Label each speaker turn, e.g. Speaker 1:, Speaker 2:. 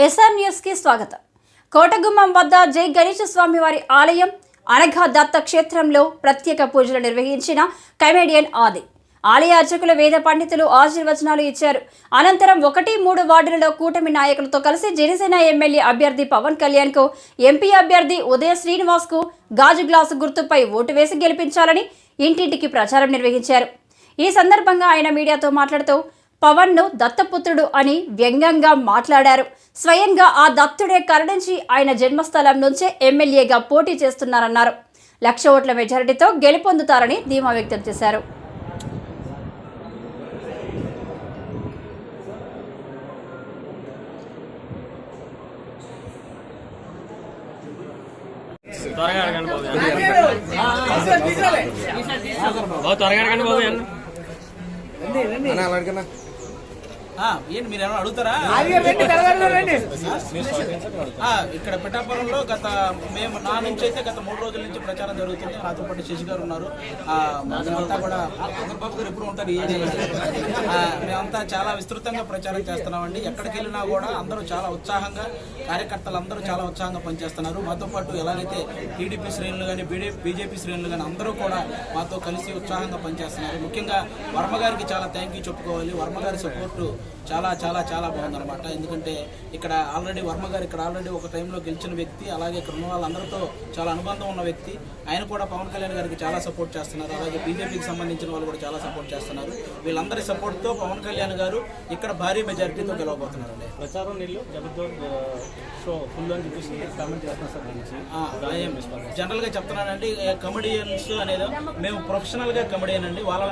Speaker 1: SR news కి స్వాగతం. కోటగుమ్మం వద్ద జై గణేశ స్వామి వారి ఆలయం అనఘా దత్త క్షేత్రంలో ప్రత్యేక పూజలు నిర్వహించిన కమెడియన్ ఆది. ఆలయ అర్చకులు వేద పండితులు ఆశీర్వచనాలు ఇచ్చారు. అనంతరం 1-3 వార్డులలో కూటమి నాయకులతో కలిసి జనసేన ఎమ్మెల్యే అభ్యర్థి పవన్ కళ్యాణ్ కు, ఎంపీ అభ్యర్థి ఉదయ శ్రీనివాస్ కు గాజు గ్లాసు గుర్తుపై ఓటు వేసి గెలిపించాలని ఇంటింటికి ప్రచారం నిర్వహించారు. ఈ సందర్భంగా ఆయన మీడియాతో మాట్లాడుతూ పవన్ ను దత్తపుత్రుడు అని వ్యంగ్యంగా మాట్లాడారు. స్వయంగా ఆ దత్తుడే కరుణించి ఆయన జన్మస్థలం నుంచే ఎమ్మెల్యేగా పోటీ చేస్తున్నారన్నారు. 1,00,000 ఓట్ల మెజారిటీతో గెలుపొందుతారని ధీమా వ్యక్తం చేశారు.
Speaker 2: ఏంటి మీరు ఏమైనా అడుగుతారా? ఇక్కడ పిఠాపురంలో నా నుంచి అయితే గత 3 రోజుల నుంచి ప్రచారం జరుగుతుంది. నాతో పాటు శశి గారు ఉన్నారు. మేమంతా కూడా ఎప్పుడు ఉంటారు. మేమంతా చాలా విస్తృతంగా ప్రచారం చేస్తున్నామండి. ఎక్కడికి వెళ్ళినా కూడా అందరూ చాలా ఉత్సాహంగా, కార్యకర్తలు అందరూ చాలా ఉత్సాహంగా పనిచేస్తున్నారు. మాతో పాటు ఎలాగైతే టీడీపీ శ్రేణులు కానీ బీజేపీ శ్రేణులు కానీ అందరూ కూడా మాతో కలిసి ఉత్సాహంగా పనిచేస్తున్నారు. ముఖ్యంగా వర్మ గారికి చాలా థ్యాంక్ యూ చెప్పుకోవాలి. వర్మ గారి సపోర్టు చాలా చాలా చాలా బాగుందన్నమాట. ఎందుకంటే ఇక్కడ ఆల్రెడీ వర్మ గారు ఆల్రెడీ ఒక టైంలో గెలిచిన వ్యక్తి, అలాగే ఇక్కడ ఉన్న వాళ్ళందరితో చాలా అనుబంధం ఉన్న వ్యక్తి. ఆయన కూడా పవన్ కళ్యాణ్ గారికి చాలా సపోర్ట్ చేస్తున్నారు. అలాగే బీజేపీకి సంబంధించిన వాళ్ళు కూడా చాలా సపోర్ట్ చేస్తున్నారు. వీళ్ళందరి సపోర్ట్తో పవన్ కళ్యాణ్ గారు ఇక్కడ భారీ మెజారిటీతో గెలవబోతున్నారండి.
Speaker 3: ప్రచారం
Speaker 2: జనరల్ గా చెప్తున్నానండి, కమెడియన్స్ అనేది మేము ప్రొఫెషనల్ గా కమెడియన్ అండి. వాళ్ళ